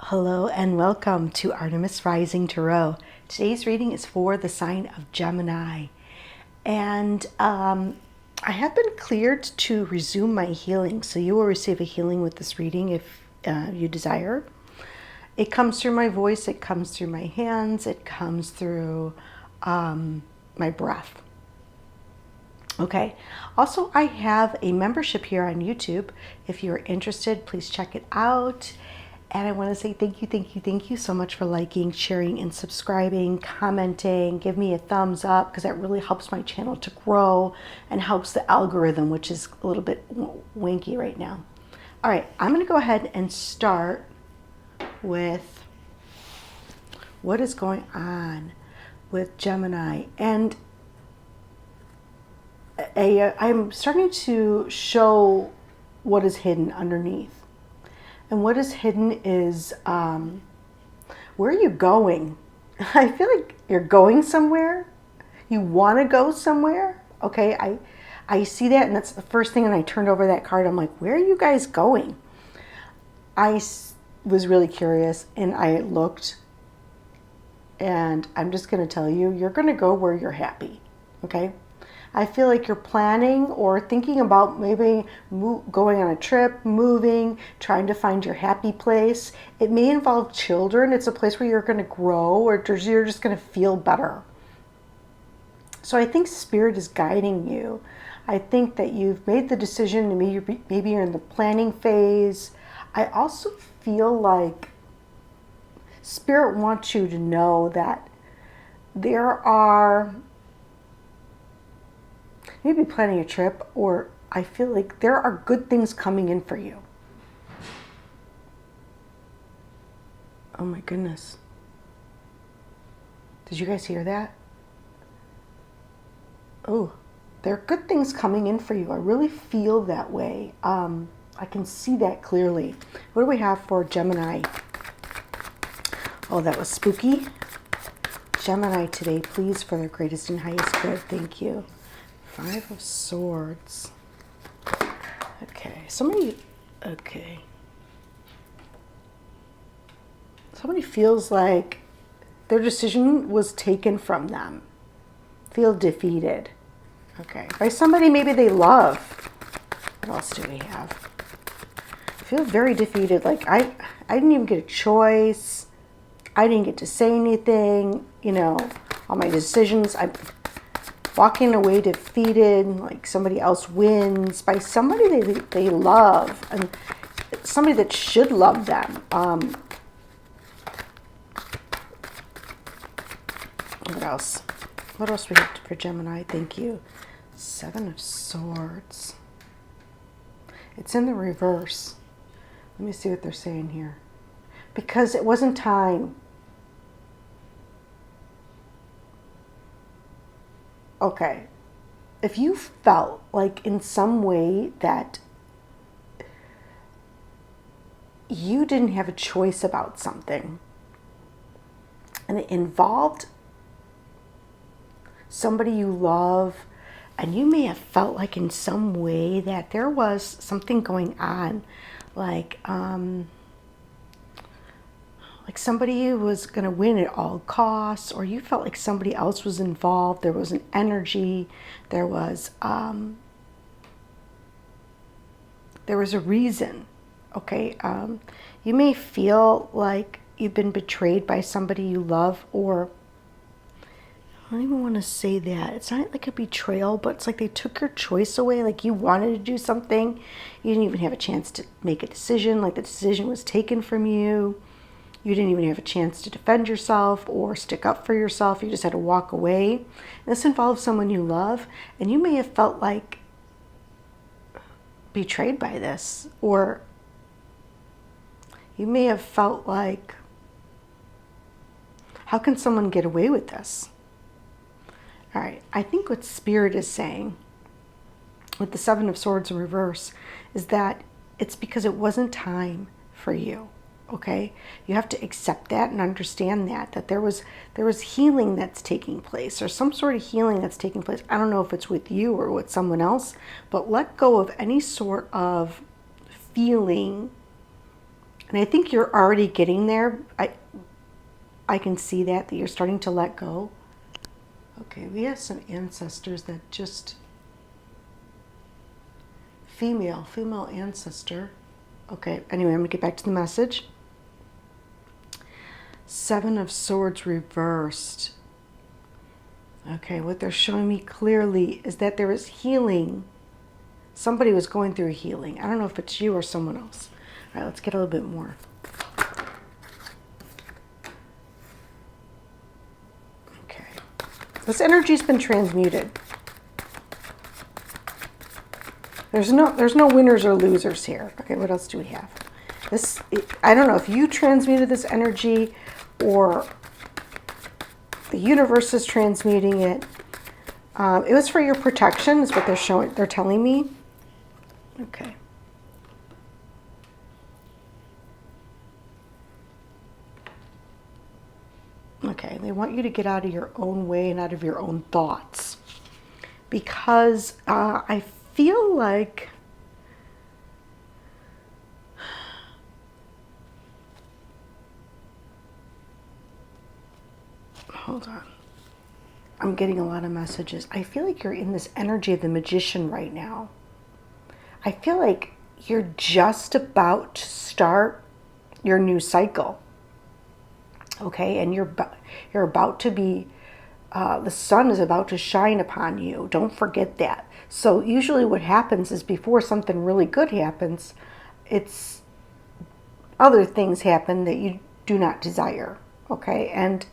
Hello and welcome to Artemis Rising Tarot. Today's reading is for the sign of Gemini. And I have been cleared to resume my healing, so you will receive a healing with this reading if you desire. It comes through my voice, it comes through my hands, it comes through my breath. Okay, also I have a membership here on YouTube. If you're interested, please check it out. And I want to say thank you so much for liking, sharing, and subscribing, commenting. Give me a thumbs up because that really helps my channel to grow and helps the algorithm, which is a little bit wanky right now. All right, I'm going to go ahead and start with what is going on with Gemini. And I'm starting to show what is hidden underneath. And what is hidden is, where are you going? I feel like you're going somewhere. You want to go somewhere. Okay, I see that, and that's the first thing when I turned over that card. I'm like, where are you guys going? I was really curious, and I looked, and I'm just going to tell you, you're going to go where you're happy. Okay? I feel like you're planning or thinking about maybe going on a trip, moving, trying to find your happy place. It may involve children. It's a place where you're going to grow or you're just going to feel better. So I think Spirit is guiding you. I think that you've made the decision, maybe you're in the planning phase. I also feel like Spirit wants you to know that there are... maybe planning a trip, or I feel like there are good things coming in for you. Oh my goodness. Did you guys hear that? Oh, there are good things coming in for you. I really feel that way. I can see that clearly. What do we have for Gemini? Oh, that was spooky. Gemini today, please, for their greatest and highest good. Thank you. 5 of Swords. Okay, somebody feels like their decision was taken from them. Feel defeated. Okay, by somebody maybe they love. What else do we have? Feel very defeated. Like I didn't even get a choice. I didn't get to say anything. You know, all my decisions. I'm walking away defeated, like somebody else wins by somebody they love, and somebody that should love them. What else? What else we have for Gemini? Thank you. 7 of Swords. It's in the reverse. Let me see what they're saying here. Because it wasn't time. Okay, if you felt like in some way that you didn't have a choice about something and it involved somebody you love, and you may have felt like in some way that there was something going on, like somebody was going to win at all costs, or you felt like somebody else was involved. There was an energy. There was a reason. Okay. You may feel like you've been betrayed by somebody you love, or I don't even want to say that. It's not like a betrayal, but it's like they took your choice away. Like you wanted to do something. You didn't even have a chance to make a decision. Like the decision was taken from you. You didn't even have a chance to defend yourself or stick up for yourself. You just had to walk away. And this involves someone you love, and you may have felt like betrayed by this, or you may have felt like, how can someone get away with this? All right, I think what Spirit is saying with the 7 of Swords in reverse is that it's because it wasn't time for you. Okay, you have to accept that and understand that there was healing that's taking place, or some sort of healing that's taking place. I don't know if it's with you or with someone else, but let go of any sort of feeling. And I think you're already getting there. I can see that you're starting to let go. Okay, we have some ancestors that just female ancestor. Okay, anyway, I'm gonna get back to the message. Seven of Swords reversed. Okay, what they're showing me clearly is that there is healing. Somebody was going through healing. I don't know if it's you or someone else. All right, let's get a little bit more. Okay. This energy's been transmuted. There's no winners or losers here. Okay, what else do we have? I don't know if you transmuted this energy or the universe is transmuting it. It was for your protection, is what they're telling me. Okay. Okay, they want you to get out of your own way and out of your own thoughts. Because I feel like hold on. I'm getting a lot of messages. I feel like you're in this energy of the magician right now. I feel like you're just about to start your new cycle. Okay, and you're about to be, the sun is about to shine upon you. Don't forget that. So usually what happens is before something really good happens, it's other things happen that you do not desire. Okay, and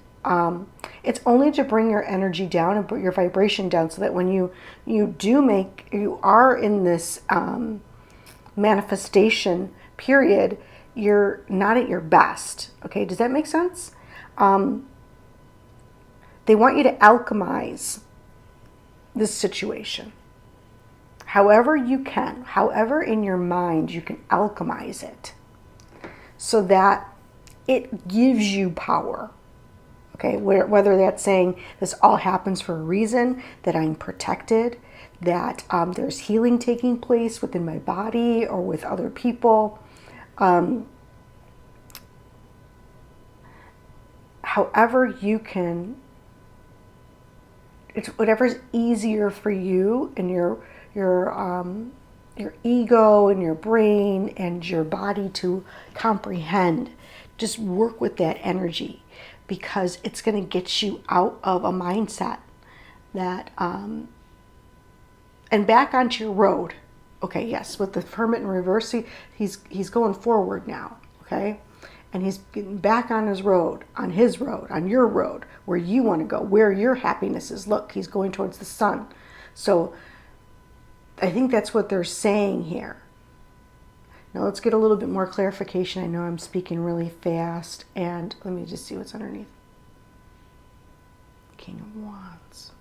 it's only to bring your energy down and put your vibration down so that when you are in this manifestation period, you're not at your best. Okay, does that make sense? They want you to alchemize this situation. However you can, however in your mind you can alchemize it so that it gives you power. Okay, whether that's saying this all happens for a reason, that I'm protected, that there's healing taking place within my body or with other people. However you can, it's whatever's easier for you and your ego and your brain and your body to comprehend. Just work with that energy, because it's going to get you out of a mindset that and back onto your road. Okay, yes, with the Hermit in reverse, he's going forward now. Okay, and he's getting back on his road, on your road, where you want to go, where your happiness is. Look, he's going towards the sun. So I think that's what they're saying here. Now let's get a little bit more clarification. I know I'm speaking really fast, and let me just see what's underneath. King of Wands.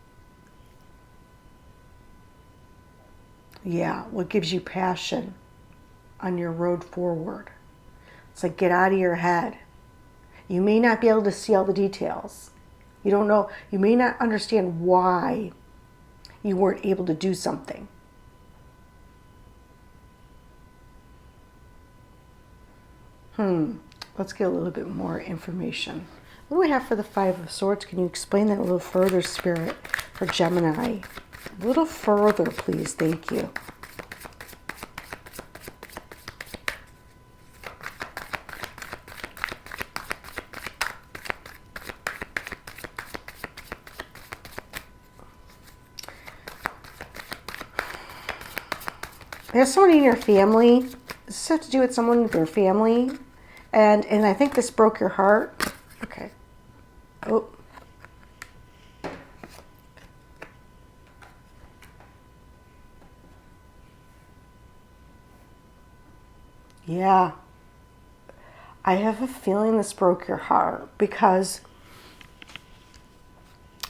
Yeah, what gives you passion on your road forward? It's like, get out of your head. You may not be able to see all the details. You don't know. You may not understand why you weren't able to do something. Let's get a little bit more information. What do we have for the Five of Swords? Can you explain that a little further, Spirit, for Gemini? A little further, please. Thank you. There's somebody in your family. Does this have to do with someone in your family? And I think this broke your heart. Okay. Oh. Yeah. I have a feeling this broke your heart, because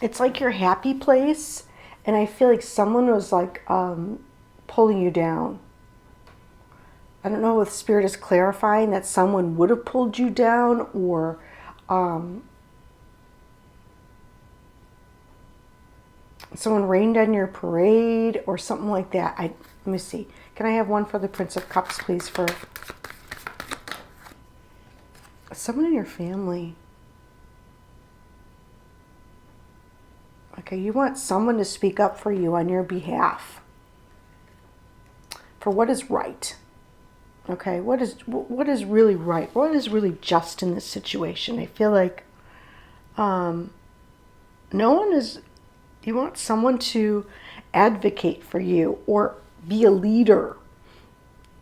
it's like your happy place, and I feel like someone was like pulling you down. I don't know if Spirit is clarifying that someone would have pulled you down, or someone rained on your parade or something like that. Let me see. Can I have one for the Prince of Cups, please, for someone in your family? Okay, you want someone to speak up for you on your behalf for what is right. Okay, what is really right? What is really just in this situation? I feel like no one is. You want someone to advocate for you or be a leader.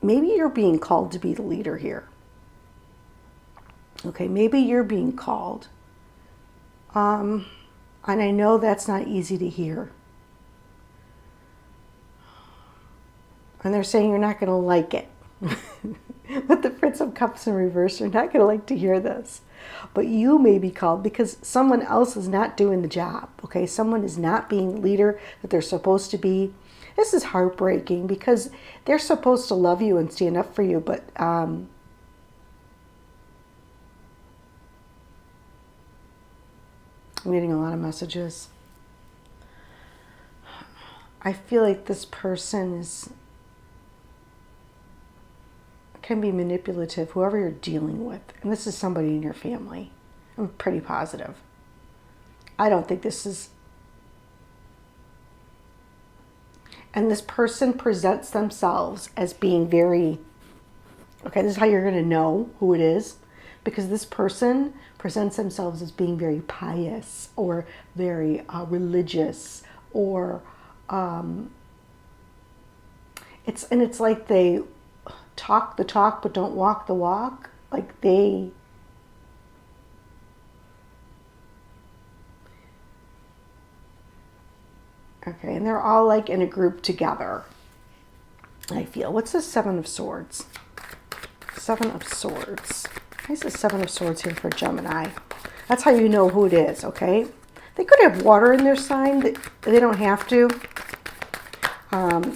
Maybe you're being called to be the leader here. Okay, maybe you're being called. And I know that's not easy to hear. And they're saying you're not going to like it. With the Prince of Cups in reverse, you're not going to like to hear this. But you may be called because someone else is not doing the job. Okay, someone is not being the leader that they're supposed to be. This is heartbreaking because they're supposed to love you and stand up for you, but I'm getting a lot of messages. I feel like this person can be manipulative, whoever you're dealing with. And this is somebody in your family. I'm pretty positive. I don't think this is... And this person presents themselves as being very... Okay, this is how you're going to know who it is. Because this person presents themselves as being very pious or very religious, or it's like they talk the talk but don't walk the walk. Like they okay, and they're all like in a group together. I feel. What's the Seven of Swords? Seven of Swords. Why is the Seven of Swords here for Gemini? That's how you know who it is, okay? They could have water in their sign. They don't have to.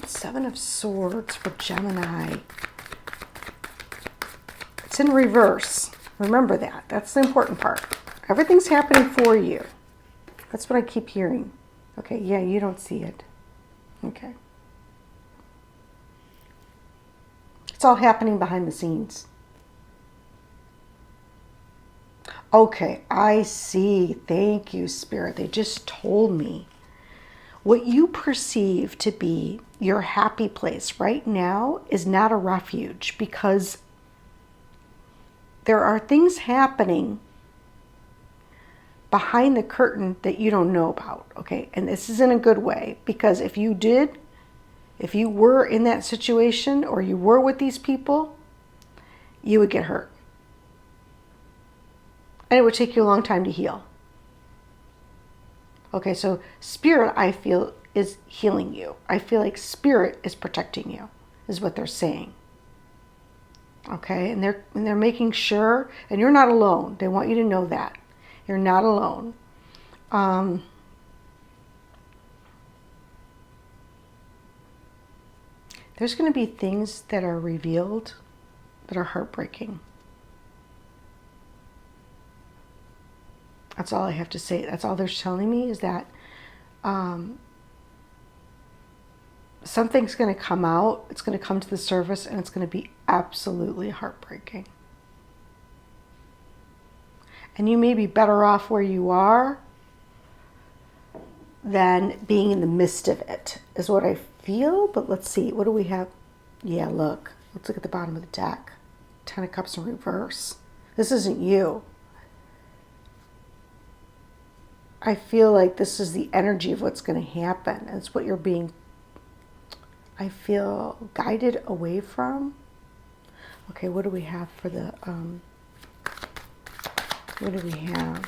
Seven of Swords for Gemini. It's in reverse. Remember that. That's the important part. Everything's happening for you. That's what I keep hearing. Okay, yeah, you don't see it. Okay. It's all happening behind the scenes. Okay, I see. Thank you, Spirit. They just told me. What you perceive to be your happy place right now is not a refuge, because there are things happening behind the curtain that you don't know about, okay? And this is in a good way, because if you were in that situation or you were with these people, you would get hurt. And it would take you a long time to heal. Okay, so Spirit, I feel, is healing you. I feel like Spirit is protecting you, is what they're saying. Okay, and they're making sure, and you're not alone. They want you to know that. You're not alone. There's going to be things that are revealed that are heartbreaking. That's all I have to say. That's all they're telling me, is that something's going to come out. It's going to come to the surface, and it's going to be absolutely heartbreaking. And you may be better off where you are than being in the midst of it, is what I feel. But let's see. What do we have? Yeah, look. Let's look at the bottom of the deck. Ten of Cups in reverse. This isn't you. I feel like this is the energy of what's going to happen. And it's what you're being, I feel, guided away from. Okay, what do we have for the, what do we have?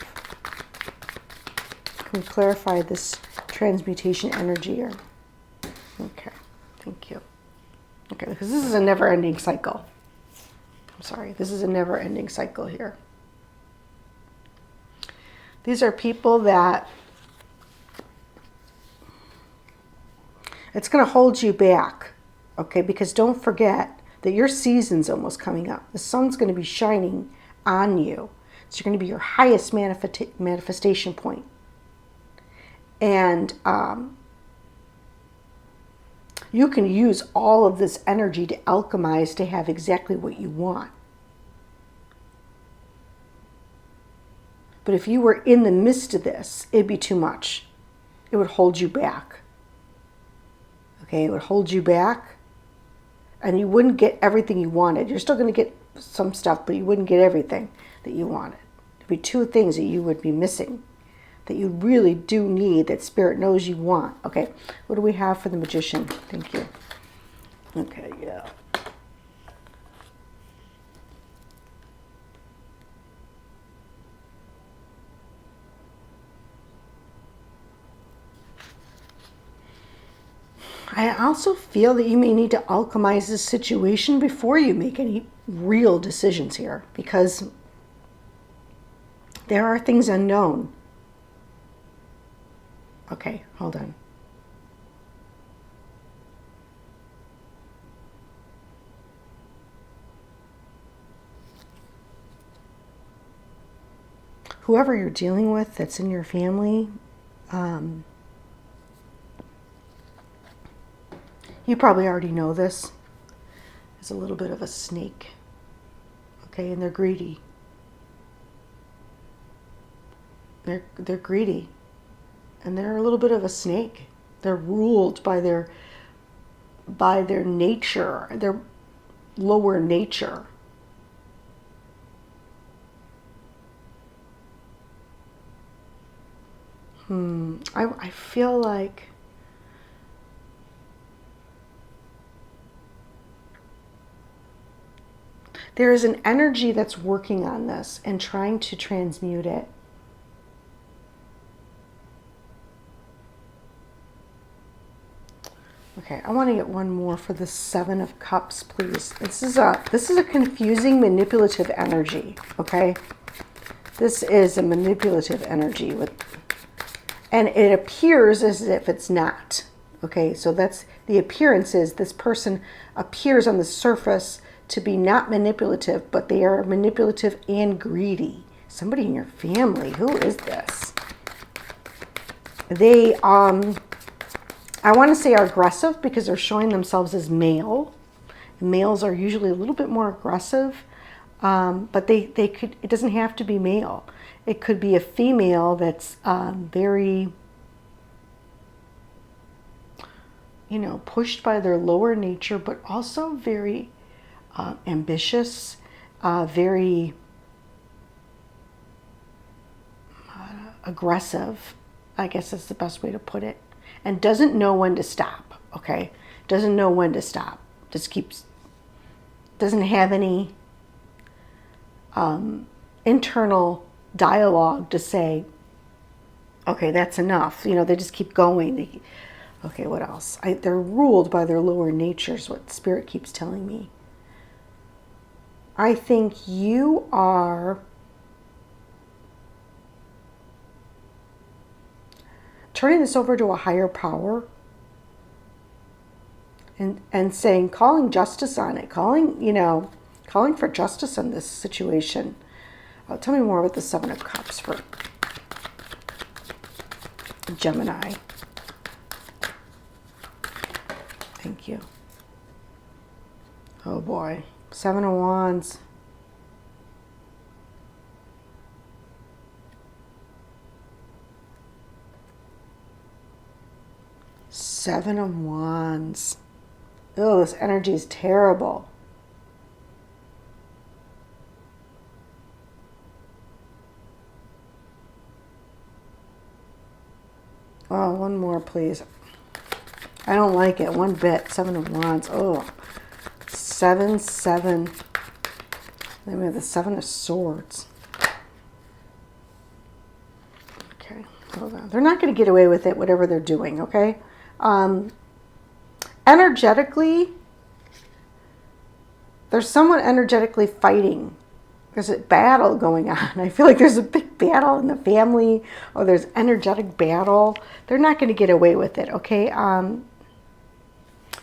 Can we clarify this transmutation energy here? Okay, thank you. Okay, because this is a never-ending cycle. I'm sorry, this is a never-ending cycle here. These are people that it's going to hold you back, okay? Because don't forget, that your season's almost coming up. The sun's going to be shining on you. So you're going to be your highest manifestation point. And you can use all of this energy to alchemize to have exactly what you want. But if you were in the midst of this, it'd be too much. It would hold you back. Okay, it would hold you back, and you wouldn't get everything you wanted. You're still going to get some stuff, but you wouldn't get everything that you wanted. There'd be two things that you would be missing that you really do need, that Spirit knows you want. Okay, what do we have for the Magician? Thank you. Okay, yeah. I also feel that you may need to alchemize this situation before you make any real decisions here, because there are things unknown. Okay, hold on. Whoever you're dealing with that's in your family, you probably already know this. It's a little bit of a snake. Okay, and they're greedy. They're greedy. And they're a little bit of a snake. They're ruled by their nature, their lower nature. I feel like there is an energy that's working on this and trying to transmute it. Okay, I want to get one more for the Seven of Cups, please. This is a confusing, manipulative energy. Okay, this is a manipulative energy and it appears as if it's not. Okay, so that's the appearance. Is this person appears on the surface to be not manipulative, but they are manipulative and greedy. Somebody in your family. Who is this? They I want to say are aggressive because they're showing themselves as male. Males are usually a little bit more aggressive, but they could. It doesn't have to be male. It could be a female that's very, pushed by their lower nature, but also very ambitious, very aggressive. I guess that's the best way to put it. And doesn't know when to stop, okay? Doesn't know when to stop. Just doesn't have any internal dialogue to say, okay, that's enough. They just keep going. Okay, what else? They're ruled by their lower natures, what Spirit keeps telling me. I think you are turning this over to a higher power and saying, calling justice on it, calling for justice in this situation. Tell me more about the Seven of Cups for Gemini. Thank you. Oh boy. Seven of Wands. Seven of Wands. Oh, this energy is terrible. Oh, one more, please. I don't like it one bit. Seven of Wands. Oh, 7, 7. Then we have the Seven of Swords. Okay, hold on. They're not going to get away with it, whatever they're doing, okay? Energetically, there's someone energetically fighting. There's a battle going on. I feel like there's a big battle in the family, or there's energetic battle. They're not going to get away with it, okay?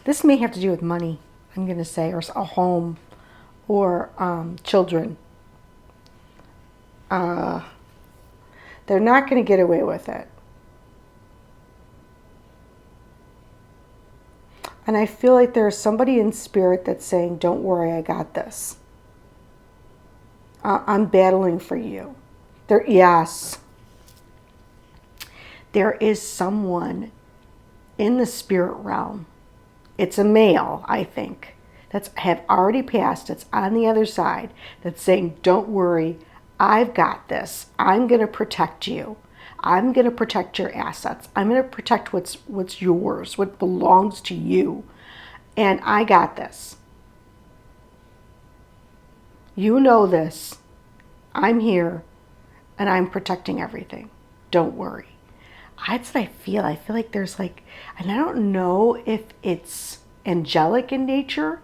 This may have to do with money. I'm going to say, or a home, or children. They're not going to get away with it. And I feel like there's somebody in spirit that's saying, don't worry, I got this. I'm battling for you. Yes. There is someone in the spirit realm. It's a male, I think, that's have already passed. It's on the other side that's saying, don't worry, I've got this. I'm going to protect you. I'm going to protect your assets. I'm going to protect what's yours, what belongs to you. And I got this. You know this. I'm here and I'm protecting everything. Don't worry. That's what I feel. I feel like there's like, and I don't know if it's angelic in nature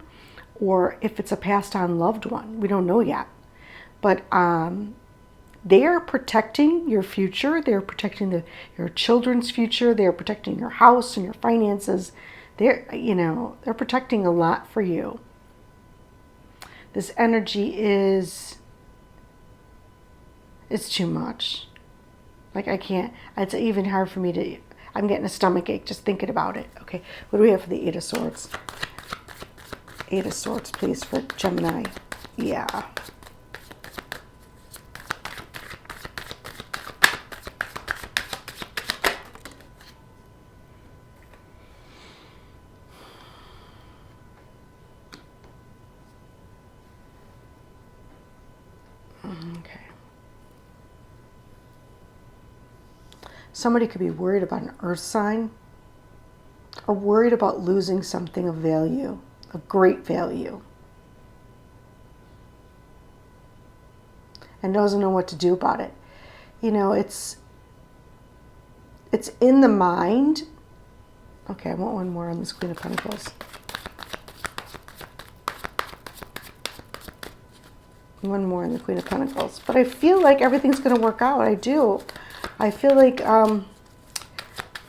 or if it's a passed on loved one. We don't know yet. But they are protecting your future. They're protecting your children's future. They're protecting your house and your finances. They're protecting a lot for you. This energy it's too much. Like I can't, it's even hard for me to, I'm getting a stomach ache just thinking about it. Okay, what do we have for the Eight of Swords? Eight of Swords, please, for Gemini. Yeah. Okay. Somebody could be worried about an earth sign or worried about losing something of value, of great value, and doesn't know what to do about it. You know, it's in the mind. Okay, I want one more on this Queen of Pentacles. One more on the Queen of Pentacles. But I feel like everything's going to work out. I do. I feel like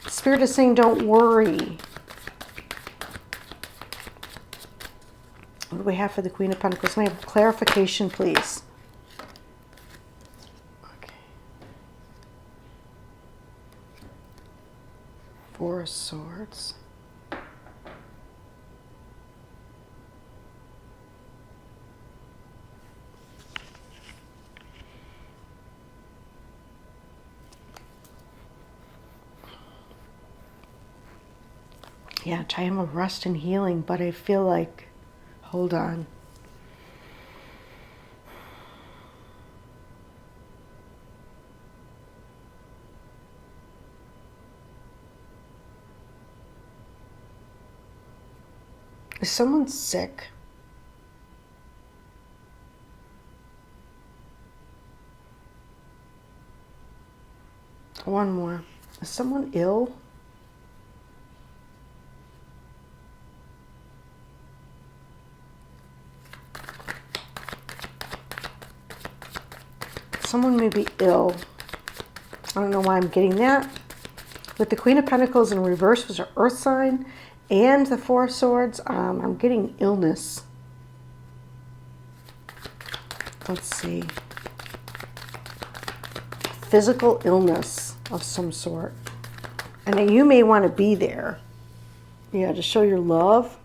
Spirit is saying, don't worry. What do we have for the Queen of Pentacles? May I have clarification, please? Okay. Four of Swords. Yeah, time of rest and healing, but I feel like, hold on. Is someone sick? One more. Is someone ill? Someone may be ill. I don't know why I'm getting that. With the Queen of Pentacles in reverse was her earth sign and the Four of Swords, I'm getting illness. Let's see. Physical illness of some sort. And you may want to be there. Yeah, to show your love.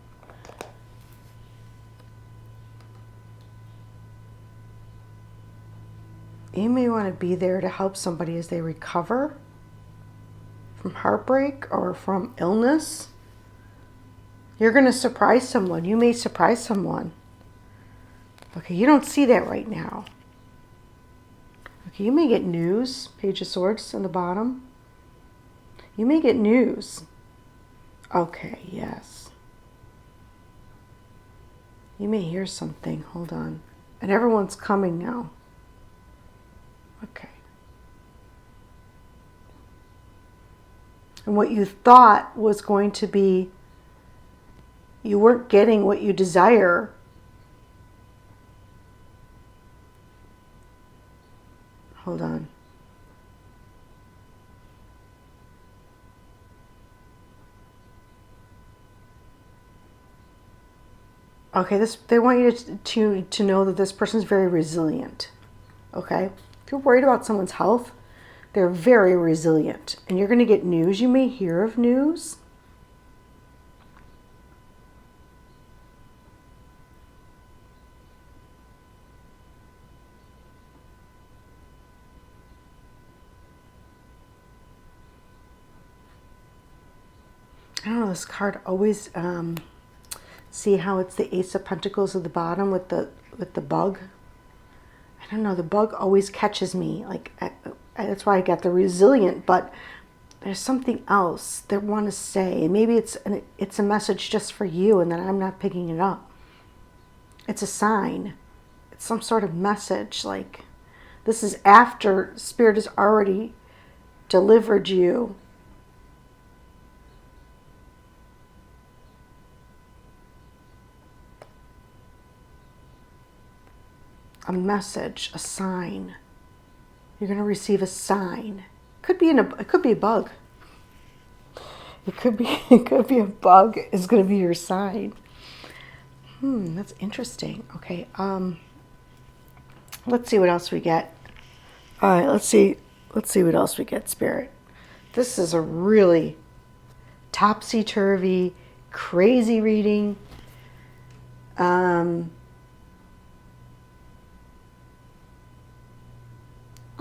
You may want to be there to help somebody as they recover from heartbreak or from illness. You're going to surprise someone. You may surprise someone. Okay, you don't see that right now. Okay, you may get news. Page of Swords on the bottom. You may get news. Okay, yes. You may hear something. Hold on. And everyone's coming now. Okay. And what you thought was going to be, you weren't getting what you desire. Hold on. Okay, they want you to know that this person is very resilient. Okay? If you're worried about someone's health, they're very resilient. And you're going to get news. You may hear of news. I don't know, this card always, see how it's the Ace of Pentacles at the bottom with the bug? I don't know, the bug always catches me. Like, that's why I got the resilient, but there's something else they want to say. Maybe it's a message just for you and then I'm not picking it up. It's a sign. It's some sort of message. Like, this is after Spirit has already delivered you a message, a sign. You're going to receive a sign. It could be a bug. It could be a bug is going to be your sign. That's interesting. Okay. Let's see what else we get. All right, let's see what else we get, Spirit. This is a really topsy-turvy, crazy reading.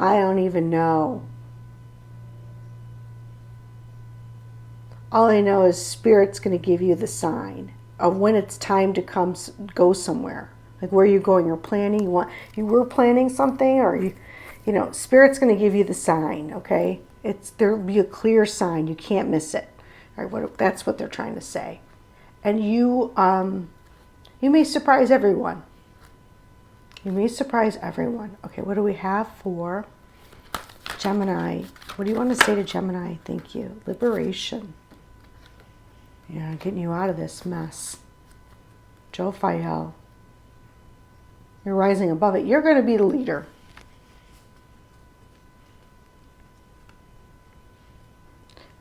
I don't even know. All I know is Spirit's going to give you the sign of when it's time to go somewhere. Like, where you're going, you're planning, you were planning something, or you know, Spirit's going to give you the sign, okay? There'll be a clear sign. You can't miss it. All right, that's what they're trying to say. And you may surprise everyone. You may surprise everyone. Okay, what do we have for Gemini? What do you want to say to Gemini? Thank you. Liberation. Yeah, getting you out of this mess. Jophiel. You're rising above it. You're going to be the leader.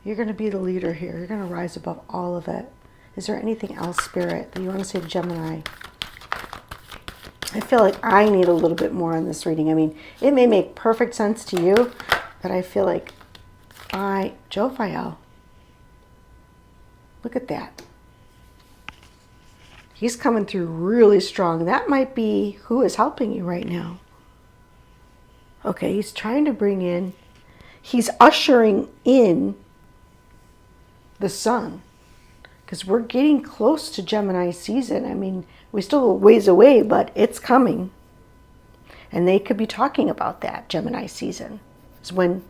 You're going to be the leader here. You're going to rise above all of it. Is there anything else, Spirit, that you want to say to Gemini? I feel like I need a little bit more on this reading. I mean, it may make perfect sense to you, but I feel like Jophiel, look at that. He's coming through really strong. That might be who is helping you right now. Okay, he's trying to bring in, he's ushering in the sun. Because we're getting close to Gemini season. I mean, we're still a ways away, but it's coming. And they could be talking about that, Gemini season. It's when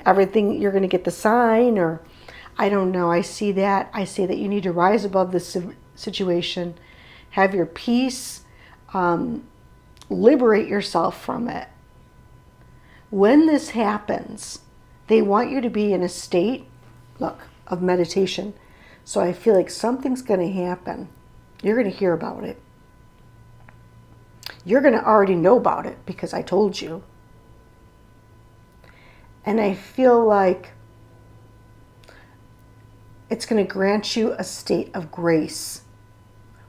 everything, you're going to get the sign, or I don't know. I see that you need to rise above this situation, have your peace, liberate yourself from it. When this happens, they want you to be in a state, look, of meditation. So I feel like something's going to happen. You're going to hear about it. You're going to already know about it because I told you. And I feel like it's going to grant you a state of grace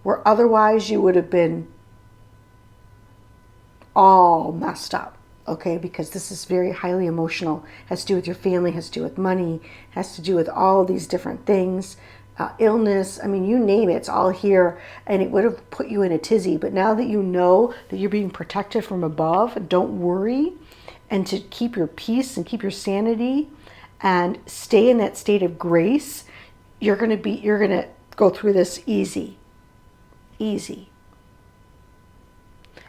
where otherwise you would have been all messed up. Okay, because this is very highly emotional. Has to do with your family, has to do with money, has to do with all these different things. Illness, I mean, you name it, it's all here. And it would have put you in a tizzy. But now that you know that you're being protected from above, don't worry. And to keep your peace and keep your sanity and stay in that state of grace, you're going to go through this easy.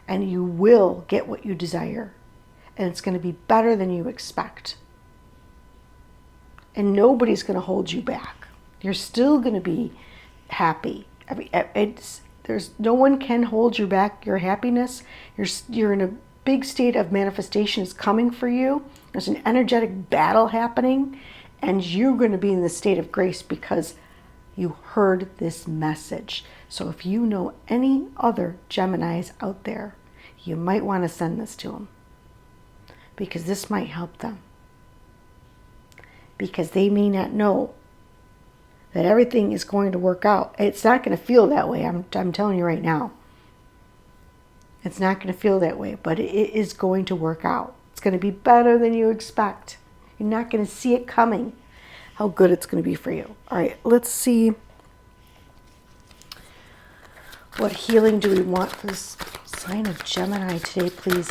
And you will get what you desire. And it's going to be better than you expect. And nobody's going to hold you back. You're still going to be happy. No one can hold you back. Your happiness, you're in a big state of manifestation is coming for you. There's an energetic battle happening, and you're going to be in the state of grace because you heard this message. So if you know any other Geminis out there, you might want to send this to them. Because this might help them. Because they may not know that everything is going to work out. It's not going to feel that way. I'm telling you right now. It's not going to feel that way, but it is going to work out. It's going to be better than you expect. You're not going to see it coming, how good it's going to be for you. All right, let's see. What healing do we want for this sign of Gemini today, please?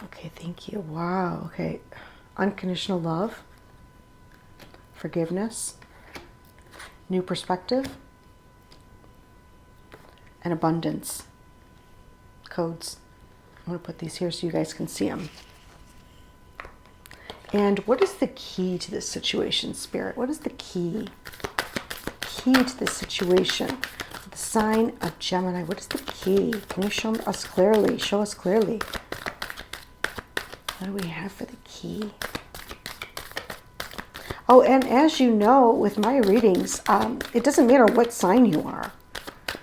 Okay, thank you. Wow, okay. Unconditional love, forgiveness, new perspective, and abundance. Codes. I'm going to put these here so you guys can see them. And what is the key to this situation, Spirit? What is the key? Key to this situation? The sign of Gemini. What is the key? Can you show us clearly? Show us clearly. What do we have for the key? Oh, and as you know, with my readings, it doesn't matter what sign you are.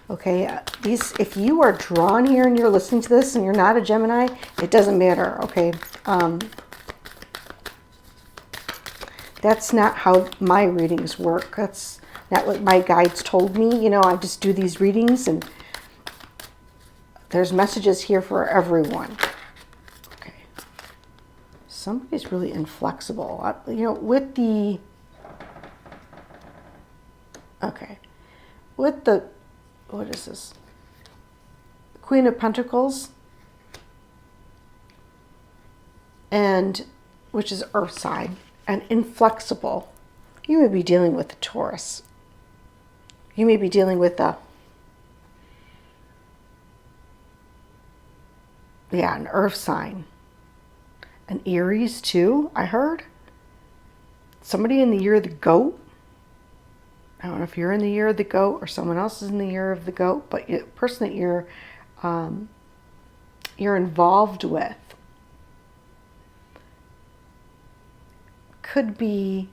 Okay, if you are drawn here and you're listening to this and you're not a Gemini, it doesn't matter. Okay, that's not how my readings work. That's not what my guides told me. You know, I just do these readings and there's messages here for everyone. Okay. Somebody's really inflexible. You know, with the... Okay. With the... What is this? Queen of Pentacles. And... Which is Earth side. And inflexible. You may be dealing with a Taurus. You may be dealing with a... Yeah, an Earth sign. An Aries too, I heard. Somebody in the year of the goat. I don't know if you're in the year of the goat or someone else is in the year of the goat, but the person that you're involved with could be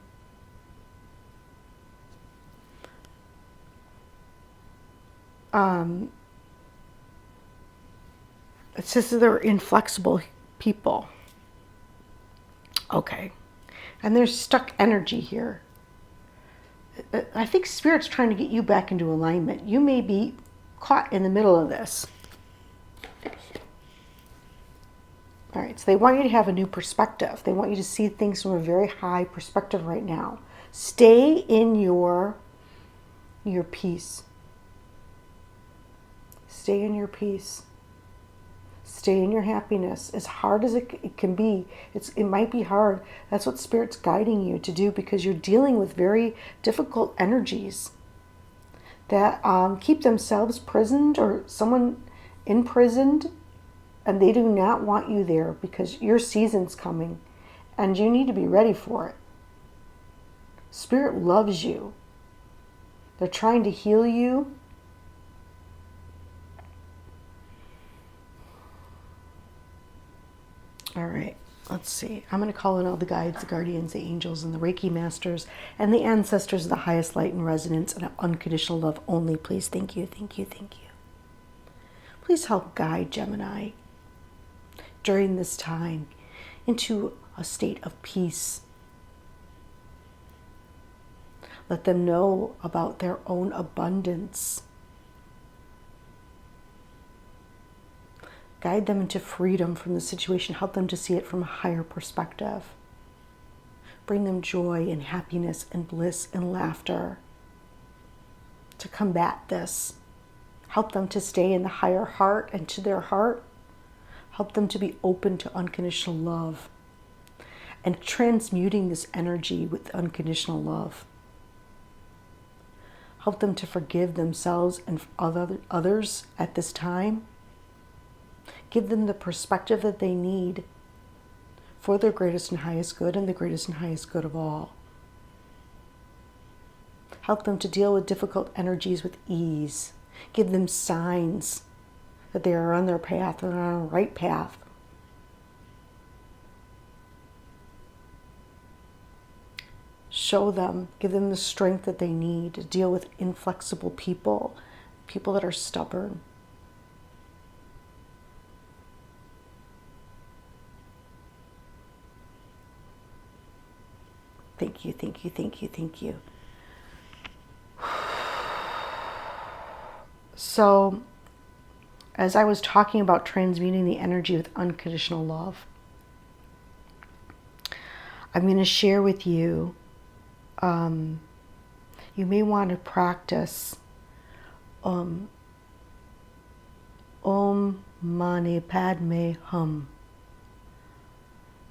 it says that they're inflexible people. Okay. And there's stuck energy here. I think Spirit's trying to get you back into alignment. You may be caught in the middle of this. All right, so they want you to have a new perspective. They want you to see things from a very high perspective right now. Stay in your peace. Stay in your peace. Stay in your happiness. As hard as it can be, it might be hard. That's what Spirit's guiding you to do because you're dealing with very difficult energies that keep themselves prisoned or someone imprisoned, and they do not want you there because your season's coming and you need to be ready for it. Spirit loves you. They're trying to heal you. All right, let's see. I'm going to call in all the guides, the guardians, the angels, and the Reiki masters, and the ancestors of the highest light and resonance and unconditional love only. Please, thank you, thank you, thank you. Please help guide Gemini during this time into a state of peace. Let them know about their own abundance. Guide them into freedom from the situation. Help them to see it from a higher perspective. Bring them joy and happiness and bliss and laughter to combat this. Help them to stay in the higher heart and to their heart. Help them to be open to unconditional love and transmuting this energy with unconditional love. Help them to forgive themselves and others at this time. Give them the perspective that they need for their greatest and highest good and the greatest and highest good of all. Help them to deal with difficult energies with ease. Give them signs that they are on their path and on the right path. Show them, give them the strength that they need to deal with inflexible people, people that are stubborn. Thank you, thank you, thank you, thank you. So, as I was talking about transmuting the energy with unconditional love, I'm going to share with you, you may want to practice Om Mani Padme Hum.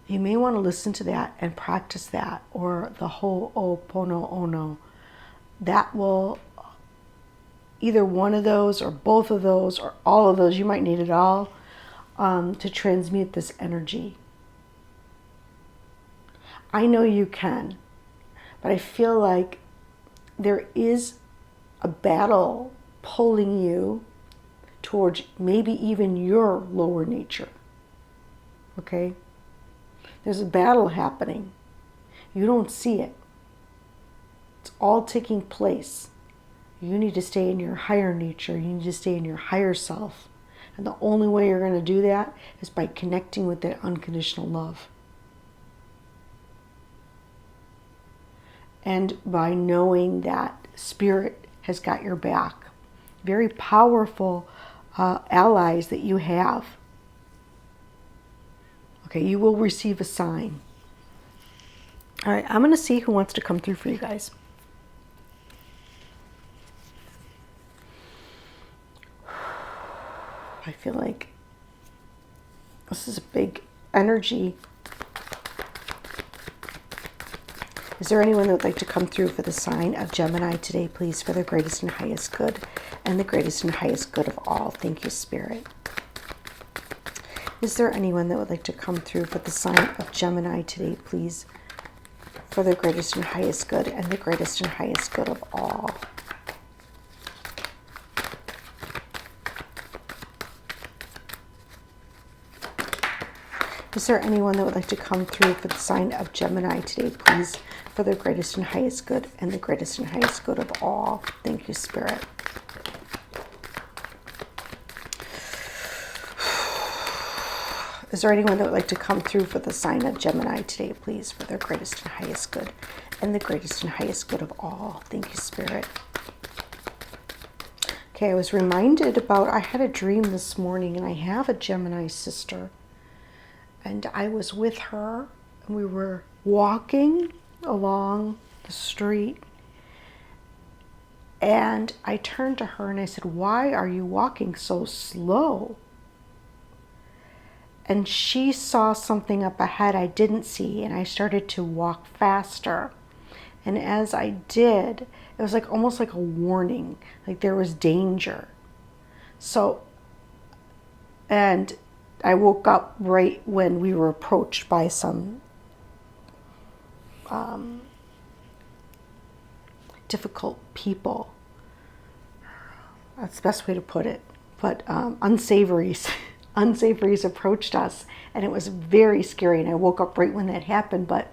You may want to listen to that and practice that, or the Ho'oponopono. That will, either one of those or both of those or all of those, you might need it all, to transmute this energy. I know you can, but I feel like there is a battle pulling you towards maybe even your lower nature. Okay? There's a battle happening. You don't see it. It's all taking place. You need to stay in your higher nature. You need to stay in your higher self. And the only way you're going to do that is by connecting with that unconditional love. And by knowing that Spirit has got your back. Very powerful allies that you have. Okay, you will receive a sign. All right, I'm going to see who wants to come through for you guys. I feel like this is a big energy. Is there anyone that would like to come through for the sign of Gemini today, please, for the greatest and highest good and the greatest and highest good of all? Thank you, Spirit. Is there anyone that would like to come through for the sign of Gemini today, please, for the greatest and highest good and the greatest and highest good of all? Is there anyone that would like to come through for the sign of Gemini today, please, for the greatest and highest good and the greatest and highest good of all? Thank you, Spirit. Is there anyone that would like to come through for the sign of Gemini today, please, for their greatest and highest good and the greatest and highest good of all? Thank you, Spirit. Okay, I was reminded about, I had a dream this morning, and I have a Gemini sister. And I was with her, and we were walking along the street. And I turned to her and I said, "Why are you walking so slow?" And she saw something up ahead I didn't see, and I started to walk faster. And as I did, it was like almost like a warning, like there was danger. So, and I woke up right when we were approached by some difficult people. That's the best way to put it. But unsavories. Unsavories approached us, and it was very scary, and I woke up right when that happened. But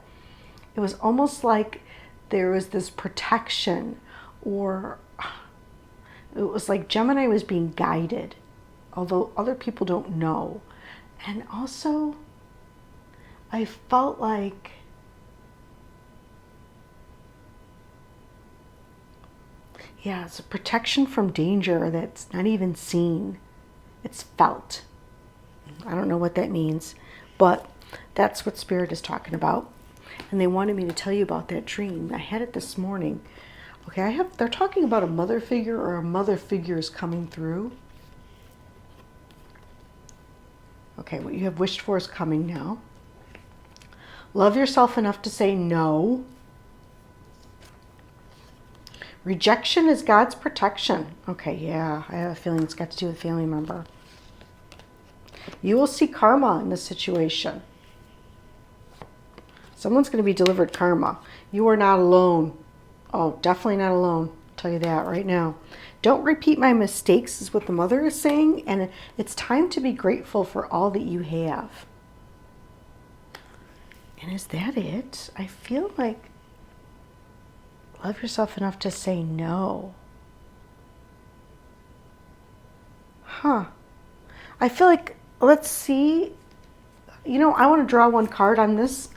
it was almost like there was this protection, or it was like Gemini was being guided, although other people don't know. And also I felt like it's a protection from danger that's not even seen. It's felt. I don't know what that means, but that's what Spirit is talking about. And they wanted me to tell you about that dream. I had it this morning. Okay, they're talking about a mother figure, or a mother figure is coming through. Okay, what you have wished for is coming now. Love yourself enough to say no. Rejection is God's protection. Okay, yeah, I have a feeling it's got to do with a family member. You will see karma in this situation. Someone's going to be delivered karma. You are not alone. Oh, definitely not alone. I'll tell you that right now. Don't repeat my mistakes is what the mother is saying. And it's time to be grateful for all that you have. And is that it? I feel like love yourself enough to say no. I feel like, let's see. You know, I want to draw one card on this.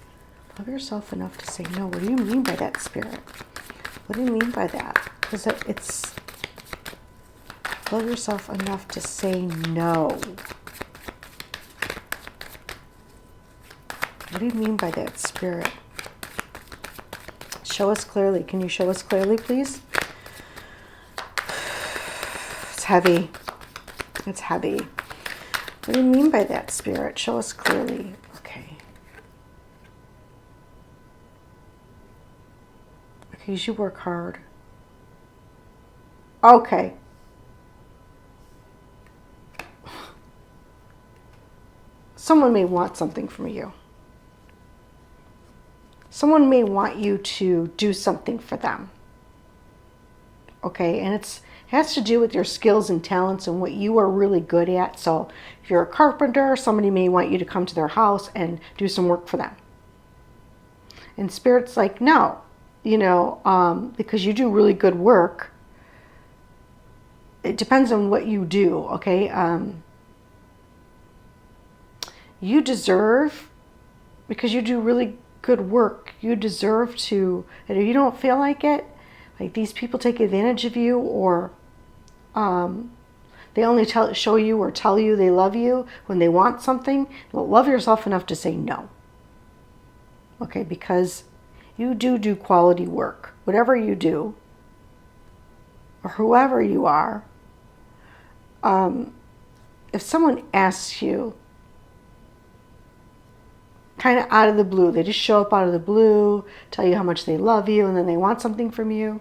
Love yourself enough to say no. What do you mean by that, Spirit? What do you mean by that? Because it's... Love yourself enough to say no. What do you mean by that, Spirit? Show us clearly. Can you show us clearly, please? It's heavy. It's heavy. What do you mean by that, Spirit? Show us clearly. Okay. Because you work hard. Okay. Someone may want something from you. Someone may want you to do something for them. Okay, and it has to do with your skills and talents and what you are really good at. So if you're a carpenter, somebody may want you to come to their house and do some work for them. And Spirit's like, no, because you do really good work. It depends on what you do, okay? You deserve, because you do really good work, you deserve to, and if you don't feel like it, like these people take advantage of you, or they only show you or tell you they love you when they want something, love yourself enough to say no. Okay, because you do quality work. Whatever you do, or whoever you are, if someone asks you, kind of out of the blue, they just show up out of the blue, tell you how much they love you, and then they want something from you.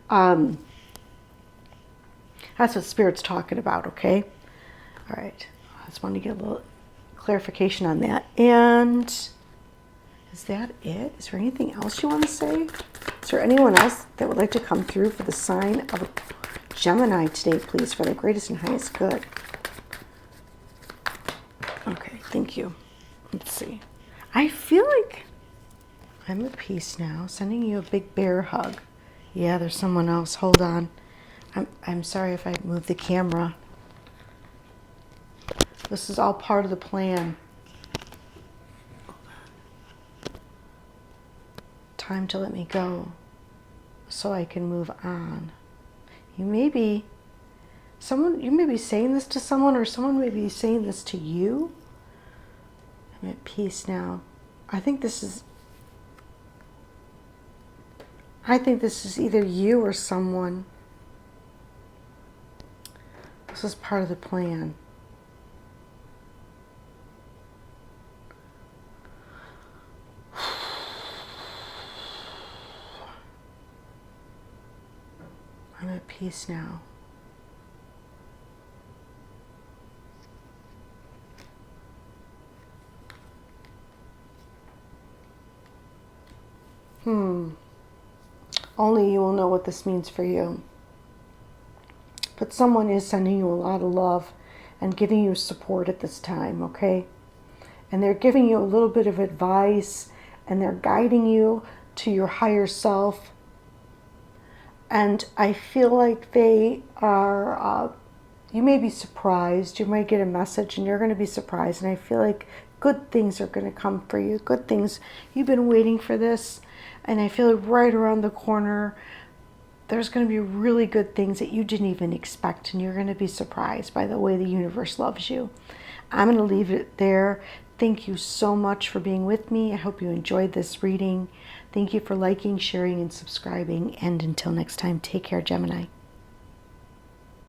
That's what Spirit's talking about, okay? All right. I just wanted to get a little clarification on that. And is that it? Is there anything else you want to say? Is there anyone else that would like to come through for the sign of Gemini today, please, for their greatest and highest good? Okay, thank you. Let's see. I feel like I'm at peace now. Sending you a big bear hug. Yeah, there's someone else. Hold on. I'm sorry if I moved the camera. This is all part of the plan. Time to let me go so I can move on. You may be saying this to someone, or someone may be saying this to you. I'm at peace now. I think this is either you or someone. This is part of the plan. I'm at peace now. Only you will know what this means for you. But someone is sending you a lot of love and giving you support at this time, okay? And they're giving you a little bit of advice, and they're guiding you to your higher self. And I feel like they are, you may be surprised. You might get a message and you're going to be surprised. And I feel like good things are going to come for you. Good things. You've been waiting for this. And I feel like right around the corner, there's going to be really good things that you didn't even expect. And you're going to be surprised by the way the universe loves you. I'm going to leave it there. Thank you so much for being with me. I hope you enjoyed this reading. Thank you for liking, sharing, and subscribing. And until next time, take care, Gemini.